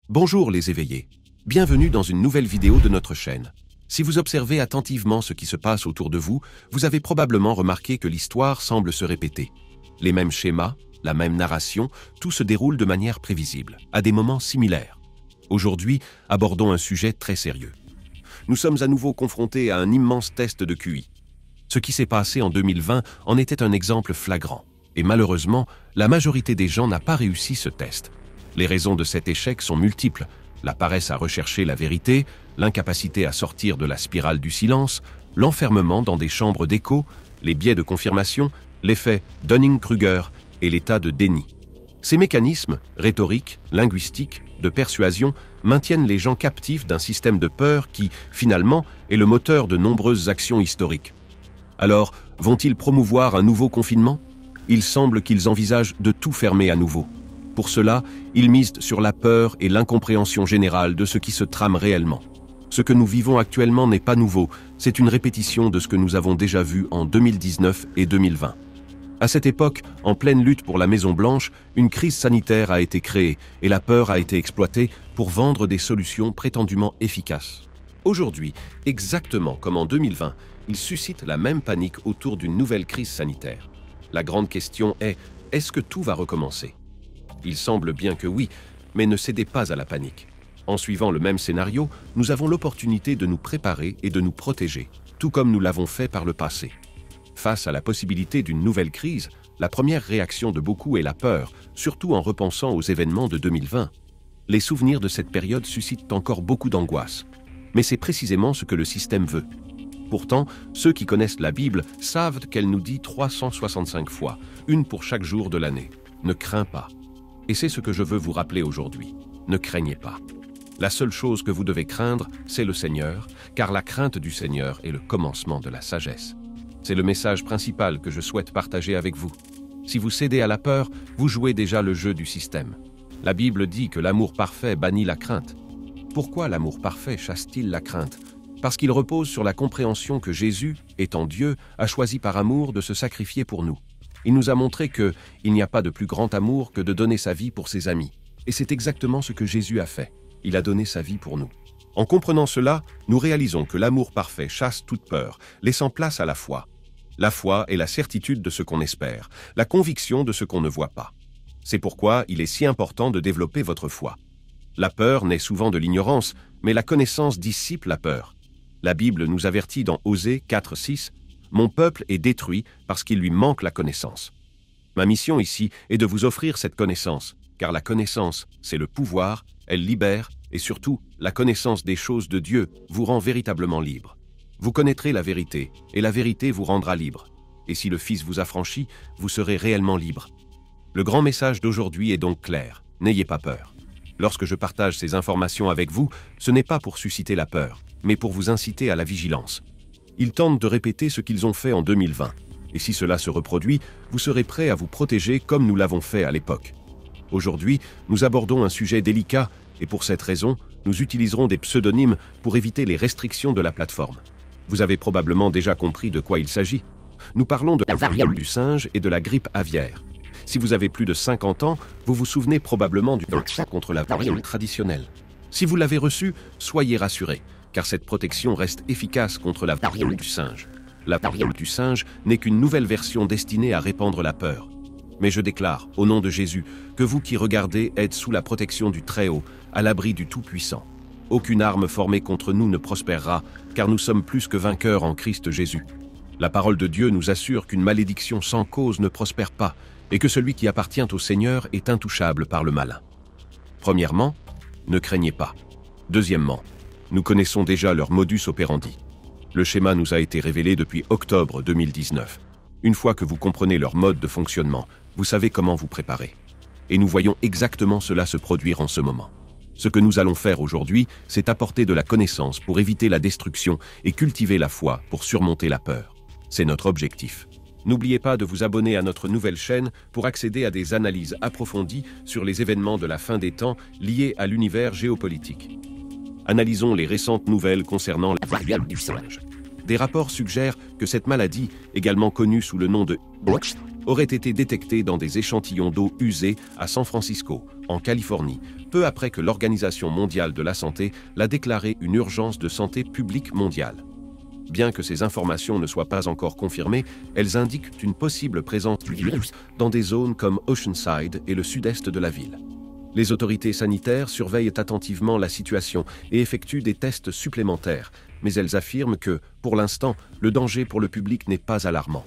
Bonjour les éveillés, bienvenue dans une nouvelle vidéo de notre chaîne. Si vous observez attentivement ce qui se passe autour de vous, vous avez probablement remarqué que l'histoire semble se répéter. Les mêmes schémas, la même narration, tout se déroule de manière prévisible, à des moments similaires. Aujourd'hui, abordons un sujet très sérieux. Nous sommes à nouveau confrontés à un immense test de QI. Ce qui s'est passé en 2020 en était un exemple flagrant. Et malheureusement, la majorité des gens n'a pas réussi ce test. Les raisons de cet échec sont multiples. La paresse à rechercher la vérité, l'incapacité à sortir de la spirale du silence, l'enfermement dans des chambres d'écho, les biais de confirmation, l'effet Dunning-Kruger et l'état de déni. Ces mécanismes, rhétoriques, linguistiques, de persuasion, maintiennent les gens captifs d'un système de peur qui, finalement, est le moteur de nombreuses actions historiques. Alors, vont-ils promouvoir un nouveau confinement ? Il semble qu'ils envisagent de tout fermer à nouveau. Pour cela, ils misent sur la peur et l'incompréhension générale de ce qui se trame réellement. Ce que nous vivons actuellement n'est pas nouveau, c'est une répétition de ce que nous avons déjà vu en 2019 et 2020. À cette époque, en pleine lutte pour la Maison-Blanche, une crise sanitaire a été créée et la peur a été exploitée pour vendre des solutions prétendument efficaces. Aujourd'hui, exactement comme en 2020, il suscite la même panique autour d'une nouvelle crise sanitaire. La grande question est-ce que tout va recommencer ? Il semble bien que oui, mais ne cédez pas à la panique. En suivant le même scénario, nous avons l'opportunité de nous préparer et de nous protéger, tout comme nous l'avons fait par le passé. Face à la possibilité d'une nouvelle crise, la première réaction de beaucoup est la peur, surtout en repensant aux événements de 2020. Les souvenirs de cette période suscitent encore beaucoup d'angoisse. Mais c'est précisément ce que le système veut. Pourtant, ceux qui connaissent la Bible savent qu'elle nous dit 365 fois, une pour chaque jour de l'année. Ne crains pas. Et c'est ce que je veux vous rappeler aujourd'hui. Ne craignez pas. La seule chose que vous devez craindre, c'est le Seigneur, car la crainte du Seigneur est le commencement de la sagesse. C'est le message principal que je souhaite partager avec vous. Si vous cédez à la peur, vous jouez déjà le jeu du système. La Bible dit que l'amour parfait bannit la crainte. Pourquoi l'amour parfait chasse-t-il la crainte ? Parce qu'il repose sur la compréhension que Jésus, étant Dieu, a choisi par amour de se sacrifier pour nous. Il nous a montré qu'il n'y a pas de plus grand amour que de donner sa vie pour ses amis. Et c'est exactement ce que Jésus a fait. Il a donné sa vie pour nous. En comprenant cela, nous réalisons que l'amour parfait chasse toute peur, laissant place à la foi. La foi est la certitude de ce qu'on espère, la conviction de ce qu'on ne voit pas. C'est pourquoi il est si important de développer votre foi. La peur naît souvent de l'ignorance, mais la connaissance dissipe la peur. La Bible nous avertit dans Osée 4:6 « Mon peuple est détruit parce qu'il lui manque la connaissance ». Ma mission ici est de vous offrir cette connaissance, car la connaissance, c'est le pouvoir, elle libère, et surtout, la connaissance des choses de Dieu vous rend véritablement libre. Vous connaîtrez la vérité, et la vérité vous rendra libre. Et si le Fils vous affranchit, vous serez réellement libre. Le grand message d'aujourd'hui est donc clair, n'ayez pas peur. Lorsque je partage ces informations avec vous, ce n'est pas pour susciter la peur, mais pour vous inciter à la vigilance. Ils tentent de répéter ce qu'ils ont fait en 2020. Et si cela se reproduit, vous serez prêts à vous protéger comme nous l'avons fait à l'époque. Aujourd'hui, nous abordons un sujet délicat et pour cette raison, nous utiliserons des pseudonymes pour éviter les restrictions de la plateforme. Vous avez probablement déjà compris de quoi il s'agit. Nous parlons de la variole du singe et de la grippe aviaire. Si vous avez plus de 50 ans, vous vous souvenez probablement du vaccin contre la variole traditionnelle. Si vous l'avez reçu, soyez rassurés, car cette protection reste efficace contre la variole du singe. La variole du singe n'est qu'une nouvelle version destinée à répandre la peur. Mais je déclare, au nom de Jésus, que vous qui regardez êtes sous la protection du Très-Haut, à l'abri du Tout-Puissant. Aucune arme formée contre nous ne prospérera, car nous sommes plus que vainqueurs en Christ Jésus. La parole de Dieu nous assure qu'une malédiction sans cause ne prospère pas, et que celui qui appartient au Seigneur est intouchable par le malin. Premièrement, ne craignez pas. Deuxièmement, nous connaissons déjà leur modus operandi. Le schéma nous a été révélé depuis octobre 2019. Une fois que vous comprenez leur mode de fonctionnement, vous savez comment vous préparer. Et nous voyons exactement cela se produire en ce moment. Ce que nous allons faire aujourd'hui, c'est apporter de la connaissance pour éviter la destruction et cultiver la foi pour surmonter la peur. C'est notre objectif. N'oubliez pas de vous abonner à notre nouvelle chaîne pour accéder à des analyses approfondies sur les événements de la fin des temps liés à l'univers géopolitique. Analysons les récentes nouvelles concernant la variole du singe. Des rapports suggèrent que cette maladie, également connue sous le nom de aurait été détecté dans des échantillons d'eau usée à San Francisco, en Californie, peu après que l'Organisation mondiale de la santé l'a déclaré une urgence de santé publique mondiale. Bien que ces informations ne soient pas encore confirmées, elles indiquent une possible présence du virus dans des zones comme Oceanside et le sud-est de la ville. Les autorités sanitaires surveillent attentivement la situation et effectuent des tests supplémentaires, mais elles affirment que, pour l'instant, le danger pour le public n'est pas alarmant.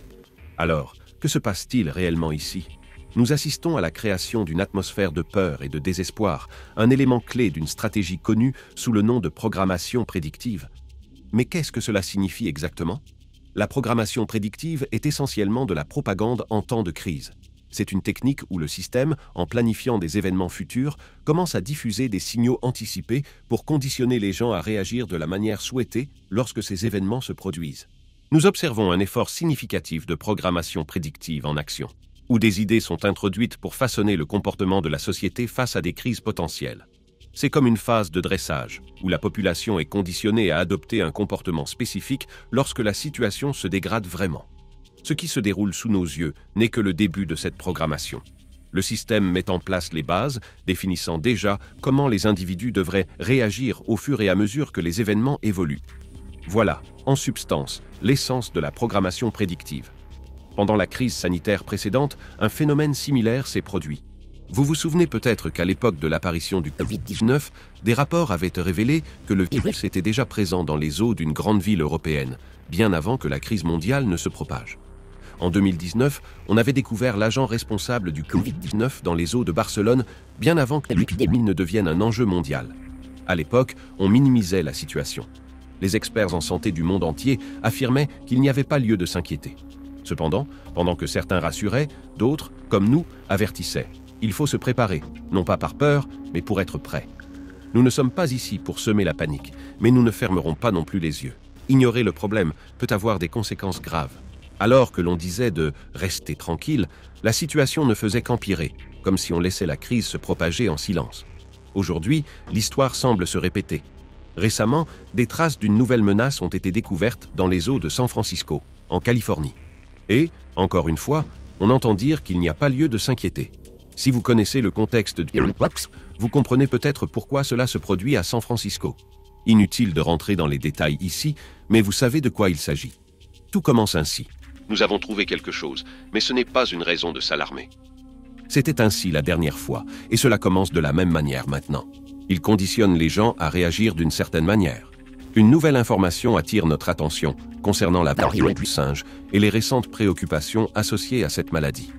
Alors, que se passe-t-il réellement ici? Nous assistons à la création d'une atmosphère de peur et de désespoir, un élément clé d'une stratégie connue sous le nom de programmation prédictive. Mais qu'est-ce que cela signifie exactement? La programmation prédictive est essentiellement de la propagande en temps de crise. C'est une technique où le système, en planifiant des événements futurs, commence à diffuser des signaux anticipés pour conditionner les gens à réagir de la manière souhaitée lorsque ces événements se produisent. Nous observons un effort significatif de programmation prédictive en action, où des idées sont introduites pour façonner le comportement de la société face à des crises potentielles. C'est comme une phase de dressage, où la population est conditionnée à adopter un comportement spécifique lorsque la situation se dégrade vraiment. Ce qui se déroule sous nos yeux n'est que le début de cette programmation. Le système met en place les bases, définissant déjà comment les individus devraient réagir au fur et à mesure que les événements évoluent. Voilà, en substance, l'essence de la programmation prédictive. Pendant la crise sanitaire précédente, un phénomène similaire s'est produit. Vous vous souvenez peut-être qu'à l'époque de l'apparition du Covid-19, des rapports avaient révélé que le virus était déjà présent dans les eaux d'une grande ville européenne, bien avant que la crise mondiale ne se propage. En 2019, on avait découvert l'agent responsable du Covid-19 dans les eaux de Barcelone, bien avant que l'épidémie ne devienne un enjeu mondial. À l'époque, on minimisait la situation. Les experts en santé du monde entier affirmaient qu'il n'y avait pas lieu de s'inquiéter. Cependant, pendant que certains rassuraient, d'autres, comme nous, avertissaient. Il faut se préparer, non pas par peur, mais pour être prêt. Nous ne sommes pas ici pour semer la panique, mais nous ne fermerons pas non plus les yeux. Ignorer le problème peut avoir des conséquences graves. Alors que l'on disait de « rester tranquille », la situation ne faisait qu'empirer, comme si on laissait la crise se propager en silence. Aujourd'hui, l'histoire semble se répéter. Récemment, des traces d'une nouvelle menace ont été découvertes dans les eaux de San Francisco, en Californie. Et, encore une fois, on entend dire qu'il n'y a pas lieu de s'inquiéter. Si vous connaissez le contexte du virus, vous comprenez peut-être pourquoi cela se produit à San Francisco. Inutile de rentrer dans les détails ici, mais vous savez de quoi il s'agit. Tout commence ainsi. Nous avons trouvé quelque chose, mais ce n'est pas une raison de s'alarmer. C'était ainsi la dernière fois, et cela commence de la même manière maintenant. Il conditionne les gens à réagir d'une certaine manière. Une nouvelle information attire notre attention concernant la variole du singe et les récentes préoccupations associées à cette maladie.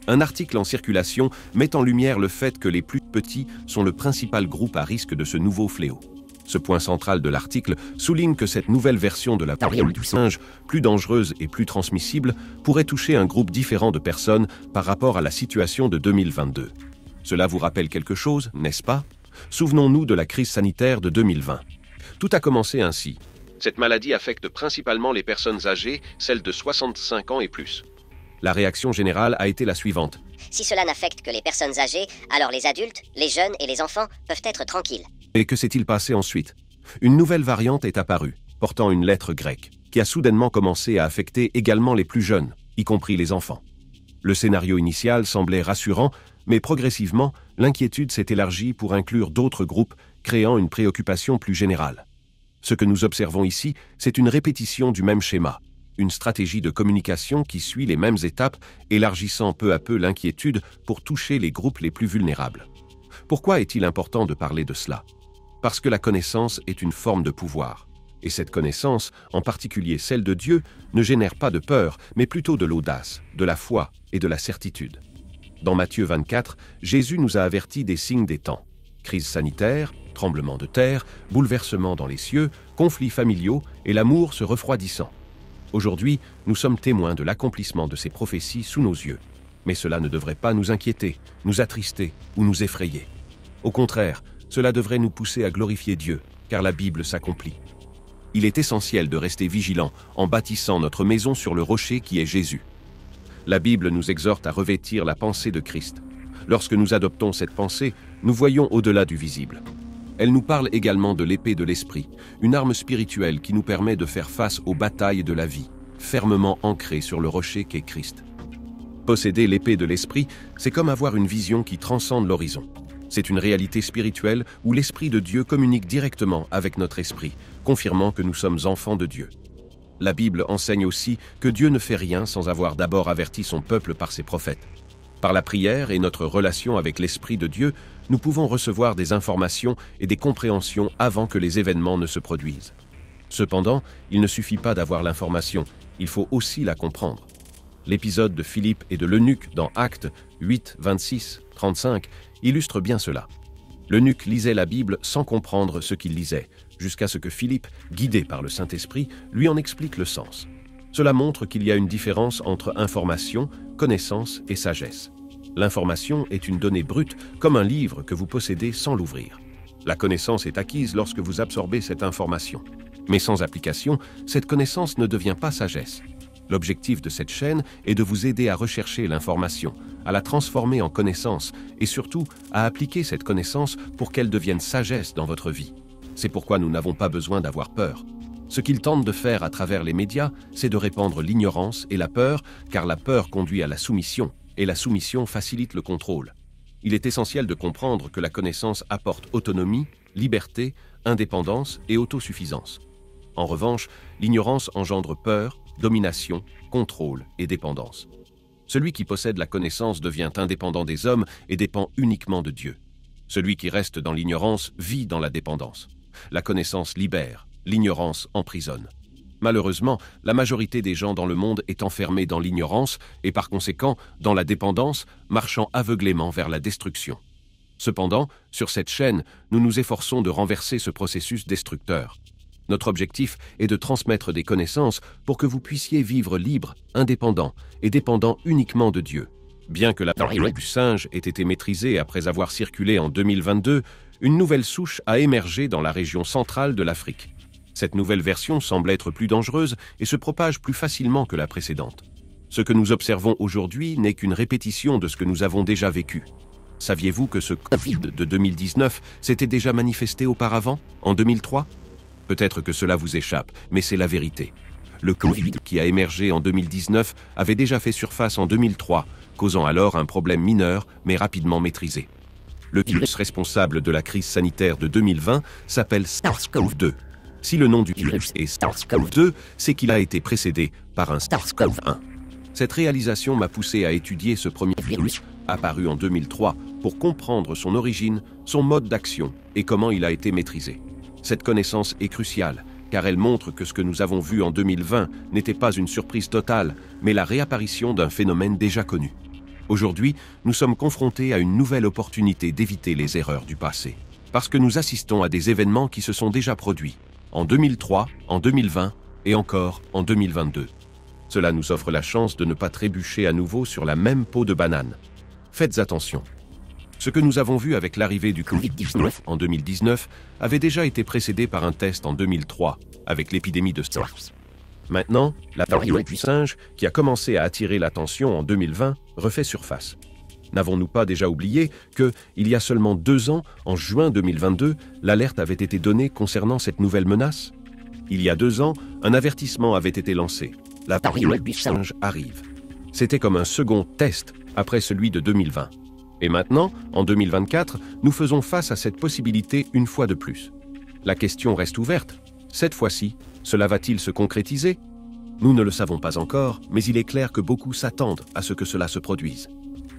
Un article en circulation met en lumière le fait que les plus petits sont le principal groupe à risque de ce nouveau fléau. Ce point central de l'article souligne que cette nouvelle version de la variole du singe, plus dangereuse et plus transmissible, pourrait toucher un groupe différent de personnes par rapport à la situation de 2022. Cela vous rappelle quelque chose, n'est-ce pas? Souvenons-nous de la crise sanitaire de 2020. Tout a commencé ainsi. Cette maladie affecte principalement les personnes âgées, celles de 65 ans et plus. La réaction générale a été la suivante. Si cela n'affecte que les personnes âgées, alors les adultes, les jeunes et les enfants peuvent être tranquilles. Et que s'est-il passé ensuite? Une nouvelle variante est apparue, portant une lettre grecque, qui a soudainement commencé à affecter également les plus jeunes, y compris les enfants. Le scénario initial semblait rassurant, mais progressivement, l'inquiétude s'est élargie pour inclure d'autres groupes, créant une préoccupation plus générale. Ce que nous observons ici, c'est une répétition du même schéma, une stratégie de communication qui suit les mêmes étapes, élargissant peu à peu l'inquiétude pour toucher les groupes les plus vulnérables. Pourquoi est-il important de parler de cela? Parce que la connaissance est une forme de pouvoir. Et cette connaissance, en particulier celle de Dieu, ne génère pas de peur, mais plutôt de l'audace, de la foi et de la certitude. Dans Matthieu 24, Jésus nous a avertis des signes des temps. Crise sanitaire, tremblement de terre, bouleversement dans les cieux, conflits familiaux et l'amour se refroidissant. Aujourd'hui, nous sommes témoins de l'accomplissement de ces prophéties sous nos yeux. Mais cela ne devrait pas nous inquiéter, nous attrister ou nous effrayer. Au contraire, cela devrait nous pousser à glorifier Dieu, car la Bible s'accomplit. Il est essentiel de rester vigilant en bâtissant notre maison sur le rocher qui est Jésus. La Bible nous exhorte à revêtir la pensée de Christ. Lorsque nous adoptons cette pensée, nous voyons au-delà du visible. Elle nous parle également de l'épée de l'esprit, une arme spirituelle qui nous permet de faire face aux batailles de la vie, fermement ancrée sur le rocher qu'est Christ. Posséder l'épée de l'esprit, c'est comme avoir une vision qui transcende l'horizon. C'est une réalité spirituelle où l'Esprit de Dieu communique directement avec notre esprit, confirmant que nous sommes enfants de Dieu. La Bible enseigne aussi que Dieu ne fait rien sans avoir d'abord averti son peuple par ses prophètes. Par la prière et notre relation avec l'Esprit de Dieu, nous pouvons recevoir des informations et des compréhensions avant que les événements ne se produisent. Cependant, il ne suffit pas d'avoir l'information, il faut aussi la comprendre. L'épisode de Philippe et de l'eunuque dans Actes 8, 26, 35 illustre bien cela. L'eunuque lisait la Bible sans comprendre ce qu'il lisait, jusqu'à ce que Philippe, guidé par le Saint-Esprit, lui en explique le sens. Cela montre qu'il y a une différence entre information, connaissance et sagesse. L'information est une donnée brute, comme un livre que vous possédez sans l'ouvrir. La connaissance est acquise lorsque vous absorbez cette information. Mais sans application, cette connaissance ne devient pas sagesse. L'objectif de cette chaîne est de vous aider à rechercher l'information, à la transformer en connaissance et surtout à appliquer cette connaissance pour qu'elle devienne sagesse dans votre vie. C'est pourquoi nous n'avons pas besoin d'avoir peur. Ce qu'ils tentent de faire à travers les médias, c'est de répandre l'ignorance et la peur, car la peur conduit à la soumission, et la soumission facilite le contrôle. Il est essentiel de comprendre que la connaissance apporte autonomie, liberté, indépendance et autosuffisance. En revanche, l'ignorance engendre peur, domination, contrôle et dépendance. Celui qui possède la connaissance devient indépendant des hommes et dépend uniquement de Dieu. Celui qui reste dans l'ignorance vit dans la dépendance. La connaissance libère, l'ignorance emprisonne. Malheureusement, la majorité des gens dans le monde est enfermée dans l'ignorance et par conséquent dans la dépendance, marchant aveuglément vers la destruction. Cependant, sur cette chaîne, nous nous efforçons de renverser ce processus destructeur. Notre objectif est de transmettre des connaissances pour que vous puissiez vivre libre, indépendant et dépendant uniquement de Dieu. Bien que la variole du singe ait été maîtrisée après avoir circulé en 2022, une nouvelle souche a émergé dans la région centrale de l'Afrique. Cette nouvelle version semble être plus dangereuse et se propage plus facilement que la précédente. Ce que nous observons aujourd'hui n'est qu'une répétition de ce que nous avons déjà vécu. Saviez-vous que ce Covid de 2019 s'était déjà manifesté auparavant, en 2003 ? Peut-être que cela vous échappe, mais c'est la vérité. Le Covid qui a émergé en 2019 avait déjà fait surface en 2003, causant alors un problème mineur, mais rapidement maîtrisé. Le virus responsable de la crise sanitaire de 2020 s'appelle SARS-CoV-2. Si le nom du virus est SARS-CoV-2, c'est qu'il a été précédé par un SARS-CoV-1. Cette réalisation m'a poussé à étudier ce premier virus, apparu en 2003, pour comprendre son origine, son mode d'action et comment il a été maîtrisé. Cette connaissance est cruciale, car elle montre que ce que nous avons vu en 2020 n'était pas une surprise totale, mais la réapparition d'un phénomène déjà connu. Aujourd'hui, nous sommes confrontés à une nouvelle opportunité d'éviter les erreurs du passé, parce que nous assistons à des événements qui se sont déjà produits, en 2003, en 2020 et encore en 2022. Cela nous offre la chance de ne pas trébucher à nouveau sur la même peau de banane. Faites attention. Ce que nous avons vu avec l'arrivée du Covid-19 en 2019 avait déjà été précédé par un test en 2003, avec l'épidémie de SARS. Maintenant, la variole du singe, qui a commencé à attirer l'attention en 2020, refait surface. N'avons-nous pas déjà oublié que, il y a seulement 2 ans, en juin 2022, l'alerte avait été donnée concernant cette nouvelle menace ? Il y a 2 ans, un avertissement avait été lancé. La variole du singe arrive. C'était comme un second test après celui de 2020. Et maintenant, en 2024, nous faisons face à cette possibilité une fois de plus. La question reste ouverte. Cette fois-ci, cela va-t-il se concrétiser ? Nous ne le savons pas encore, mais il est clair que beaucoup s'attendent à ce que cela se produise.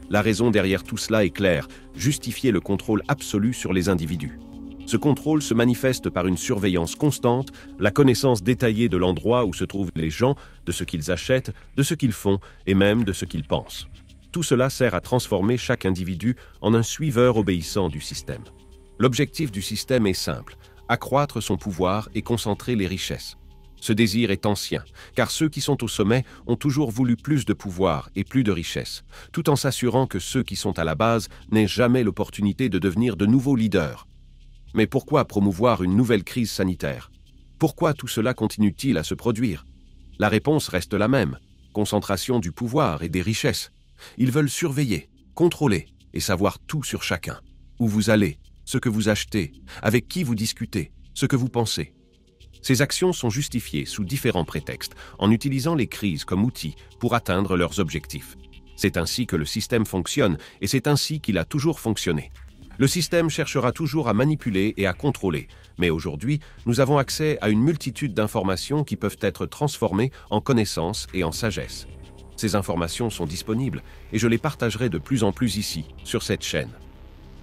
La raison derrière tout cela est claire, justifier le contrôle absolu sur les individus. Ce contrôle se manifeste par une surveillance constante, la connaissance détaillée de l'endroit où se trouvent les gens, de ce qu'ils achètent, de ce qu'ils font et même de ce qu'ils pensent. Tout cela sert à transformer chaque individu en un suiveur obéissant du système. L'objectif du système est simple, accroître son pouvoir et concentrer les richesses. Ce désir est ancien, car ceux qui sont au sommet ont toujours voulu plus de pouvoir et plus de richesses, tout en s'assurant que ceux qui sont à la base n'aient jamais l'opportunité de devenir de nouveaux leaders. Mais pourquoi promouvoir une nouvelle crise sanitaire ? Pourquoi tout cela continue-t-il à se produire ? La réponse reste la même, concentration du pouvoir et des richesses. Ils veulent surveiller, contrôler et savoir tout sur chacun. Où vous allez, ce que vous achetez, avec qui vous discutez, ce que vous pensez. Ces actions sont justifiées sous différents prétextes, en utilisant les crises comme outil pour atteindre leurs objectifs. C'est ainsi que le système fonctionne et c'est ainsi qu'il a toujours fonctionné. Le système cherchera toujours à manipuler et à contrôler, mais aujourd'hui, nous avons accès à une multitude d'informations qui peuvent être transformées en connaissances et en sagesse. Ces informations sont disponibles et je les partagerai de plus en plus ici, sur cette chaîne.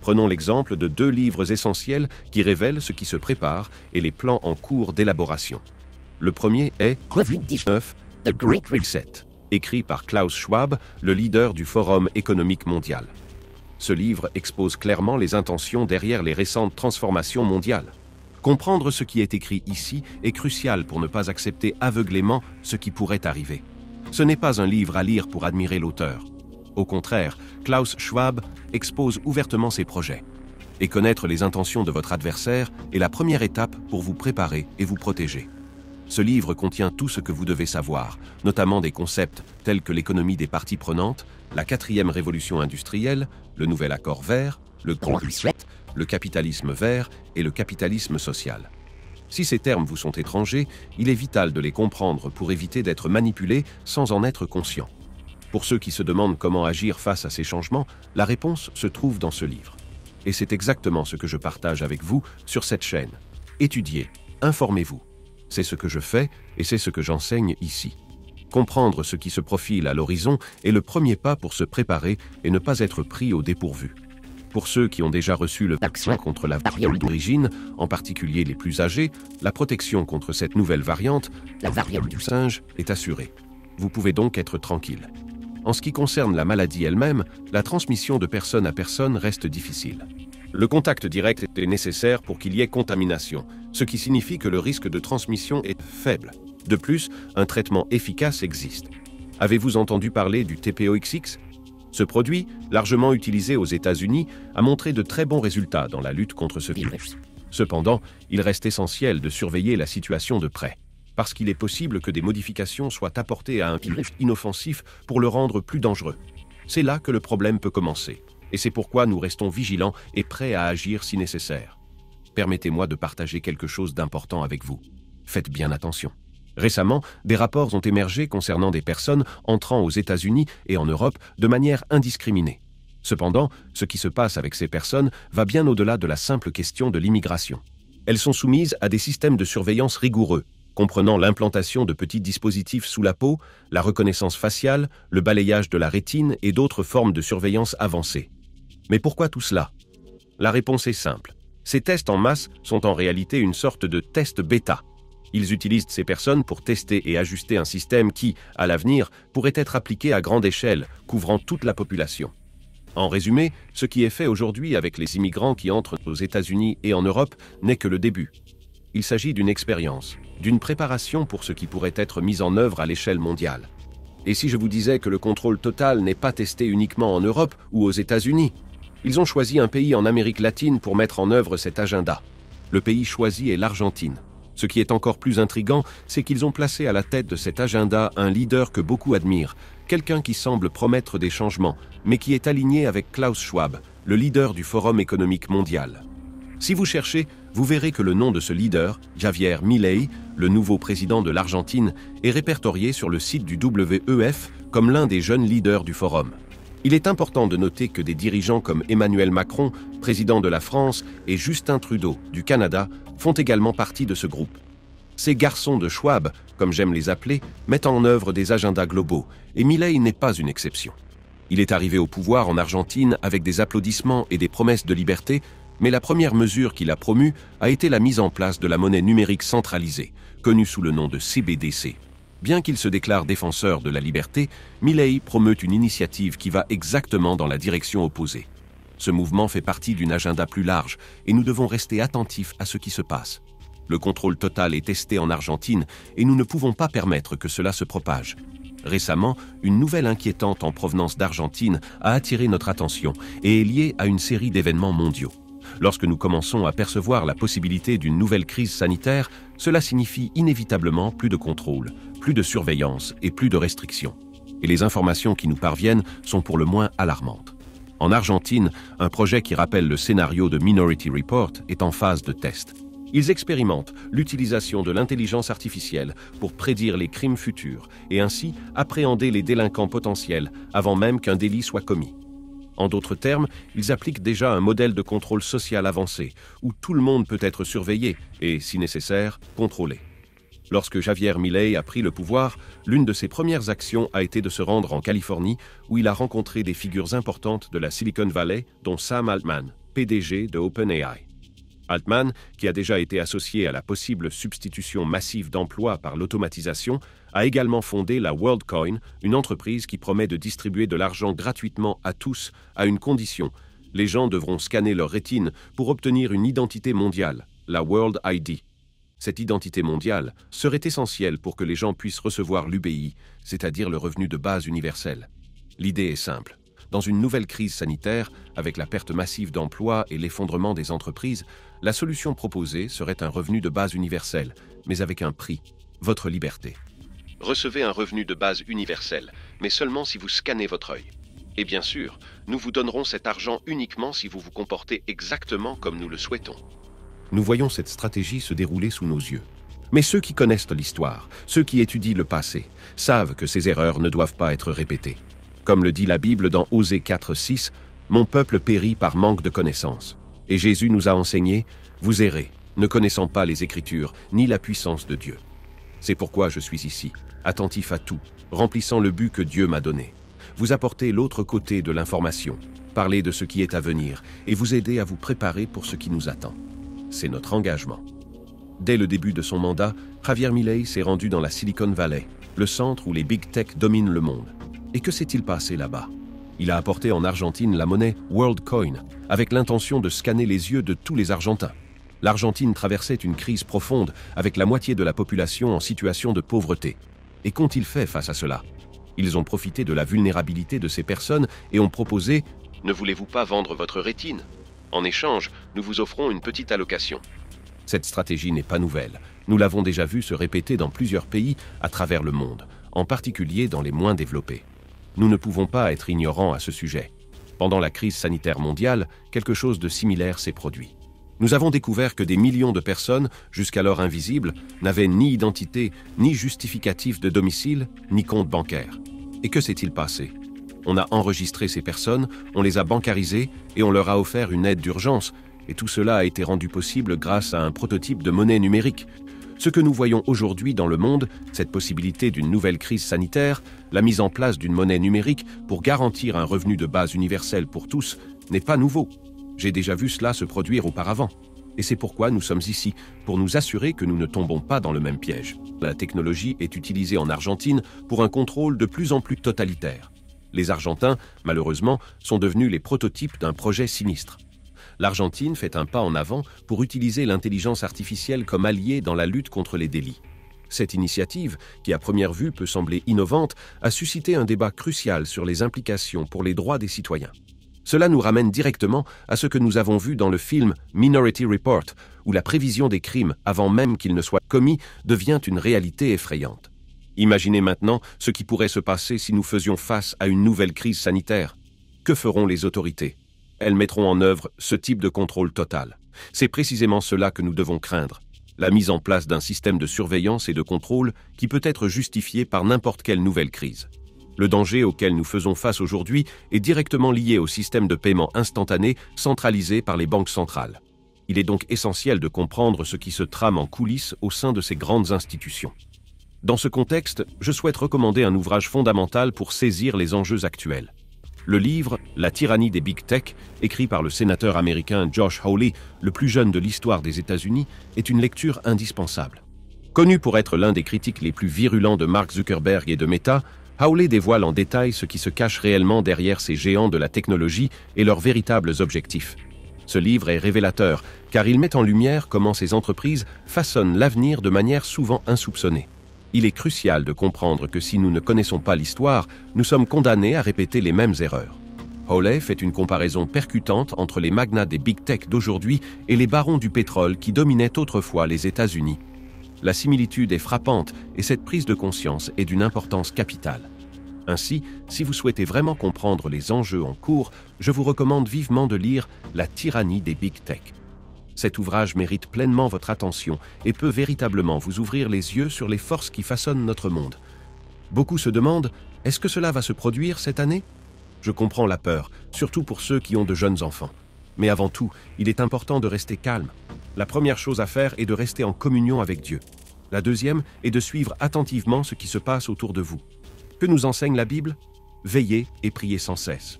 Prenons l'exemple de 2 livres essentiels qui révèlent ce qui se prépare et les plans en cours d'élaboration. Le premier est COVID-19, The Great Reset, écrit par Klaus Schwab, le leader du Forum économique mondial. Ce livre expose clairement les intentions derrière les récentes transformations mondiales. Comprendre ce qui est écrit ici est crucial pour ne pas accepter aveuglément ce qui pourrait arriver. Ce n'est pas un livre à lire pour admirer l'auteur. Au contraire, Klaus Schwab expose ouvertement ses projets. Et connaître les intentions de votre adversaire est la première étape pour vous préparer et vous protéger. Ce livre contient tout ce que vous devez savoir, notamment des concepts tels que l'économie des parties prenantes, la 4e révolution industrielle, le nouvel accord vert, le Grand Reset, le capitalisme vert et le capitalisme social. Si ces termes vous sont étrangers, il est vital de les comprendre pour éviter d'être manipulé sans en être conscient. Pour ceux qui se demandent comment agir face à ces changements, la réponse se trouve dans ce livre. Et c'est exactement ce que je partage avec vous sur cette chaîne. Étudiez, informez-vous. C'est ce que je fais et c'est ce que j'enseigne ici. Comprendre ce qui se profile à l'horizon est le premier pas pour se préparer et ne pas être pris au dépourvu. Pour ceux qui ont déjà reçu le vaccin contre la variole d'origine, en particulier les plus âgés, la protection contre cette nouvelle variante, la variole du singe, est assurée. Vous pouvez donc être tranquille. En ce qui concerne la maladie elle-même, la transmission de personne à personne reste difficile. Le contact direct est nécessaire pour qu'il y ait contamination, ce qui signifie que le risque de transmission est faible. De plus, un traitement efficace existe. Avez-vous entendu parler du TPOXX ? Ce produit, largement utilisé aux États-Unis, a montré de très bons résultats dans la lutte contre ce virus. Cependant, il reste essentiel de surveiller la situation de près, parce qu'il est possible que des modifications soient apportées à un virus inoffensif pour le rendre plus dangereux. C'est là que le problème peut commencer, et c'est pourquoi nous restons vigilants et prêts à agir si nécessaire. Permettez-moi de partager quelque chose d'important avec vous. Faites bien attention. Récemment, des rapports ont émergé concernant des personnes entrant aux États-Unis et en Europe de manière indiscriminée. Cependant, ce qui se passe avec ces personnes va bien au-delà de la simple question de l'immigration. Elles sont soumises à des systèmes de surveillance rigoureux, comprenant l'implantation de petits dispositifs sous la peau, la reconnaissance faciale, le balayage de la rétine et d'autres formes de surveillance avancées. Mais pourquoi tout cela ? La réponse est simple. Ces tests en masse sont en réalité une sorte de test bêta. Ils utilisent ces personnes pour tester et ajuster un système qui, à l'avenir, pourrait être appliqué à grande échelle, couvrant toute la population. En résumé, ce qui est fait aujourd'hui avec les immigrants qui entrent aux États-Unis et en Europe n'est que le début. Il s'agit d'une expérience, d'une préparation pour ce qui pourrait être mis en œuvre à l'échelle mondiale. Et si je vous disais que le contrôle total n'est pas testé uniquement en Europe ou aux États-Unis ? Ils ont choisi un pays en Amérique latine pour mettre en œuvre cet agenda. Le pays choisi est l'Argentine. Ce qui est encore plus intriguant, c'est qu'ils ont placé à la tête de cet agenda un leader que beaucoup admirent, quelqu'un qui semble promettre des changements, mais qui est aligné avec Klaus Schwab, le leader du Forum économique mondial. Si vous cherchez, vous verrez que le nom de ce leader, Javier Milei, le nouveau président de l'Argentine, est répertorié sur le site du WEF comme l'un des jeunes leaders du Forum. Il est important de noter que des dirigeants comme Emmanuel Macron, président de la France, et Justin Trudeau, du Canada, font également partie de ce groupe. Ces garçons de Schwab, comme j'aime les appeler, mettent en œuvre des agendas globaux, et Milei n'est pas une exception. Il est arrivé au pouvoir en Argentine avec des applaudissements et des promesses de liberté, mais la première mesure qu'il a promue a été la mise en place de la monnaie numérique centralisée, connue sous le nom de CBDC. Bien qu'il se déclare défenseur de la liberté, Milei promeut une initiative qui va exactement dans la direction opposée. Ce mouvement fait partie d'une agenda plus large et nous devons rester attentifs à ce qui se passe. Le contrôle total est testé en Argentine et nous ne pouvons pas permettre que cela se propage. Récemment, une nouvelle inquiétante en provenance d'Argentine a attiré notre attention et est liée à une série d'événements mondiaux. Lorsque nous commençons à percevoir la possibilité d'une nouvelle crise sanitaire, cela signifie inévitablement plus de contrôle, plus de surveillance et plus de restrictions. Et les informations qui nous parviennent sont pour le moins alarmantes. En Argentine, un projet qui rappelle le scénario de Minority Report est en phase de test. Ils expérimentent l'utilisation de l'intelligence artificielle pour prédire les crimes futurs et ainsi appréhender les délinquants potentiels avant même qu'un délit soit commis. En d'autres termes, ils appliquent déjà un modèle de contrôle social avancé, où tout le monde peut être surveillé et, si nécessaire, contrôlé. Lorsque Javier Milei a pris le pouvoir, l'une de ses premières actions a été de se rendre en Californie, où il a rencontré des figures importantes de la Silicon Valley, dont Sam Altman, PDG de OpenAI. Altman, qui a déjà été associé à la possible substitution massive d'emplois par l'automatisation, a également fondé la WorldCoin, une entreprise qui promet de distribuer de l'argent gratuitement à tous, à une condition. Les gens devront scanner leur rétine pour obtenir une identité mondiale, la World ID. Cette identité mondiale serait essentielle pour que les gens puissent recevoir l'UBI, c'est-à-dire le revenu de base universel. L'idée est simple. Dans une nouvelle crise sanitaire, avec la perte massive d'emplois et l'effondrement des entreprises, la solution proposée serait un revenu de base universel, mais avec un prix, votre liberté. Recevez un revenu de base universel, mais seulement si vous scannez votre œil. Et bien sûr, nous vous donnerons cet argent uniquement si vous vous comportez exactement comme nous le souhaitons. Nous voyons cette stratégie se dérouler sous nos yeux. Mais ceux qui connaissent l'histoire, ceux qui étudient le passé, savent que ces erreurs ne doivent pas être répétées. Comme le dit la Bible dans Osée 4:6, « Mon peuple périt par manque de connaissance. » Et Jésus nous a enseigné, « Vous errez, ne connaissant pas les Écritures, ni la puissance de Dieu. » C'est pourquoi je suis ici, attentif à tout, remplissant le but que Dieu m'a donné. Vous apporter l'autre côté de l'information, parler de ce qui est à venir et vous aider à vous préparer pour ce qui nous attend. C'est notre engagement. Dès le début de son mandat, Javier Milei s'est rendu dans la Silicon Valley, le centre où les big tech dominent le monde. Et que s'est-il passé là-bas? Il a apporté en Argentine la monnaie WorldCoin, avec l'intention de scanner les yeux de tous les Argentins. L'Argentine traversait une crise profonde, avec la moitié de la population en situation de pauvreté. Et qu'ont-ils fait face à cela? Ils ont profité de la vulnérabilité de ces personnes et ont proposé « Ne voulez-vous pas vendre votre rétine? En échange, nous vous offrons une petite allocation. » Cette stratégie n'est pas nouvelle. Nous l'avons déjà vu se répéter dans plusieurs pays à travers le monde, en particulier dans les moins développés. Nous ne pouvons pas être ignorants à ce sujet. Pendant la crise sanitaire mondiale, quelque chose de similaire s'est produit. Nous avons découvert que des millions de personnes, jusqu'alors invisibles, n'avaient ni identité, ni justificatif de domicile, ni compte bancaire. Et que s'est-il passé? On a enregistré ces personnes, on les a bancarisées et on leur a offert une aide d'urgence. Et tout cela a été rendu possible grâce à un prototype de monnaie numérique. Ce que nous voyons aujourd'hui dans le monde, cette possibilité d'une nouvelle crise sanitaire, la mise en place d'une monnaie numérique pour garantir un revenu de base universel pour tous, n'est pas nouveau. J'ai déjà vu cela se produire auparavant. Et c'est pourquoi nous sommes ici, pour nous assurer que nous ne tombons pas dans le même piège. La technologie est utilisée en Argentine pour un contrôle de plus en plus totalitaire. Les Argentins, malheureusement, sont devenus les prototypes d'un projet sinistre. L'Argentine fait un pas en avant pour utiliser l'intelligence artificielle comme allié dans la lutte contre les délits. Cette initiative, qui à première vue peut sembler innovante, a suscité un débat crucial sur les implications pour les droits des citoyens. Cela nous ramène directement à ce que nous avons vu dans le film Minority Report, où la prévision des crimes avant même qu'ils ne soient commis devient une réalité effrayante. Imaginez maintenant ce qui pourrait se passer si nous faisions face à une nouvelle crise sanitaire. Que feront les autorités? Elles mettront en œuvre ce type de contrôle total. C'est précisément cela que nous devons craindre. La mise en place d'un système de surveillance et de contrôle qui peut être justifié par n'importe quelle nouvelle crise. Le danger auquel nous faisons face aujourd'hui est directement lié au système de paiement instantané centralisé par les banques centrales. Il est donc essentiel de comprendre ce qui se trame en coulisses au sein de ces grandes institutions. Dans ce contexte, je souhaite recommander un ouvrage fondamental pour saisir les enjeux actuels. Le livre « La tyrannie des Big Tech », écrit par le sénateur américain Josh Hawley, le plus jeune de l'histoire des États-Unis, est une lecture indispensable. Connu pour être l'un des critiques les plus virulents de Mark Zuckerberg et de Meta, Hawley dévoile en détail ce qui se cache réellement derrière ces géants de la technologie et leurs véritables objectifs. Ce livre est révélateur, car il met en lumière comment ces entreprises façonnent l'avenir de manière souvent insoupçonnée. Il est crucial de comprendre que si nous ne connaissons pas l'histoire, nous sommes condamnés à répéter les mêmes erreurs. Hawley fait une comparaison percutante entre les magnats des big tech d'aujourd'hui et les barons du pétrole qui dominaient autrefois les États-Unis. La similitude est frappante et cette prise de conscience est d'une importance capitale. Ainsi, si vous souhaitez vraiment comprendre les enjeux en cours, je vous recommande vivement de lire « La tyrannie des big tech ». Cet ouvrage mérite pleinement votre attention et peut véritablement vous ouvrir les yeux sur les forces qui façonnent notre monde. Beaucoup se demandent, est-ce que cela va se produire cette année? Je comprends la peur, surtout pour ceux qui ont de jeunes enfants. Mais avant tout, il est important de rester calme. La première chose à faire est de rester en communion avec Dieu. La deuxième est de suivre attentivement ce qui se passe autour de vous. Que nous enseigne la Bible? Veillez et priez sans cesse.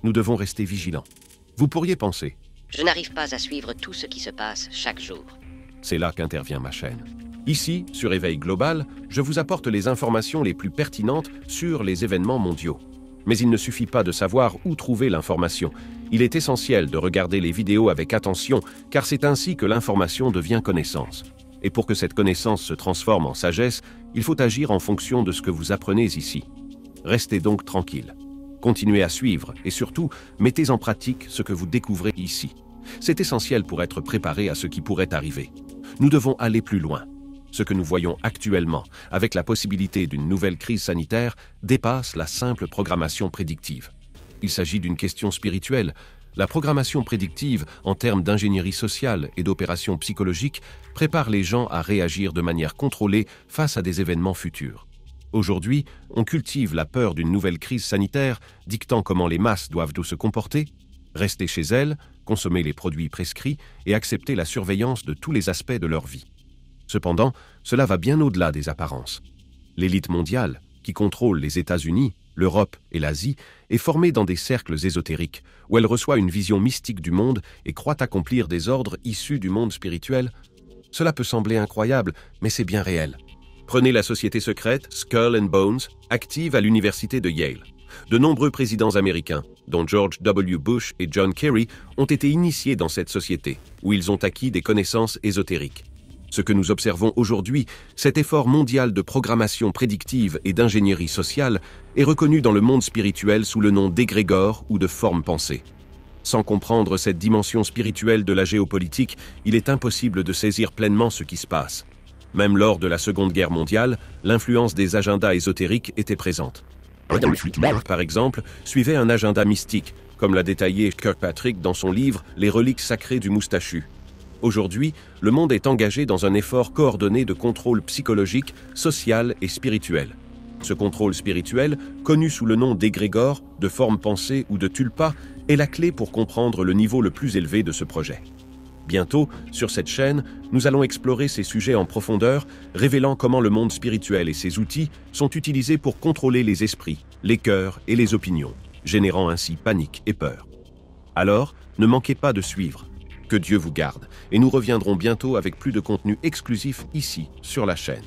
Nous devons rester vigilants. Vous pourriez penser, Je n'arrive pas à suivre tout ce qui se passe chaque jour. c'est là qu'intervient ma chaîne. Ici, sur Éveil Global, je vous apporte les informations les plus pertinentes sur les événements mondiaux. Mais il ne suffit pas de savoir où trouver l'information. Il est essentiel de regarder les vidéos avec attention, car c'est ainsi que l'information devient connaissance. Et pour que cette connaissance se transforme en sagesse, il faut agir en fonction de ce que vous apprenez ici. Restez donc tranquille. Continuez à suivre et surtout, mettez en pratique ce que vous découvrez ici. C'est essentiel pour être préparé à ce qui pourrait arriver. Nous devons aller plus loin. Ce que nous voyons actuellement, avec la possibilité d'une nouvelle crise sanitaire, dépasse la simple programmation prédictive. Il s'agit d'une question spirituelle. La programmation prédictive, en termes d'ingénierie sociale et d'opérations psychologiques, prépare les gens à réagir de manière contrôlée face à des événements futurs. Aujourd'hui, on cultive la peur d'une nouvelle crise sanitaire, dictant comment les masses doivent se comporter, rester chez elles, consommer les produits prescrits et accepter la surveillance de tous les aspects de leur vie. Cependant, cela va bien au-delà des apparences. L'élite mondiale, qui contrôle les États-Unis, l'Europe et l'Asie, est formée dans des cercles ésotériques, où elle reçoit une vision mystique du monde et croit accomplir des ordres issus du monde spirituel. Cela peut sembler incroyable, mais c'est bien réel. Prenez la société secrète Skull and Bones, active à l'université de Yale. De nombreux présidents américains, dont George W. Bush et John Kerry, ont été initiés dans cette société, où ils ont acquis des connaissances ésotériques. Ce que nous observons aujourd'hui, cet effort mondial de programmation prédictive et d'ingénierie sociale, est reconnu dans le monde spirituel sous le nom d'égrégore ou de forme pensée. Sans comprendre cette dimension spirituelle de la géopolitique, il est impossible de saisir pleinement ce qui se passe. Même lors de la Seconde Guerre mondiale, l'influence des agendas ésotériques était présente. Par exemple, suivait un agenda mystique, comme l'a détaillé Kirkpatrick dans son livre « Les reliques sacrées du moustachu ». Aujourd'hui, le monde est engagé dans un effort coordonné de contrôle psychologique, social et spirituel. Ce contrôle spirituel, connu sous le nom d'égrégore, de forme pensée ou de tulpa, est la clé pour comprendre le niveau le plus élevé de ce projet. Bientôt, sur cette chaîne, nous allons explorer ces sujets en profondeur, révélant comment le monde spirituel et ses outils sont utilisés pour contrôler les esprits, les cœurs et les opinions, générant ainsi panique et peur. Alors, ne manquez pas de suivre. Que Dieu vous garde, et nous reviendrons bientôt avec plus de contenu exclusif ici, sur la chaîne.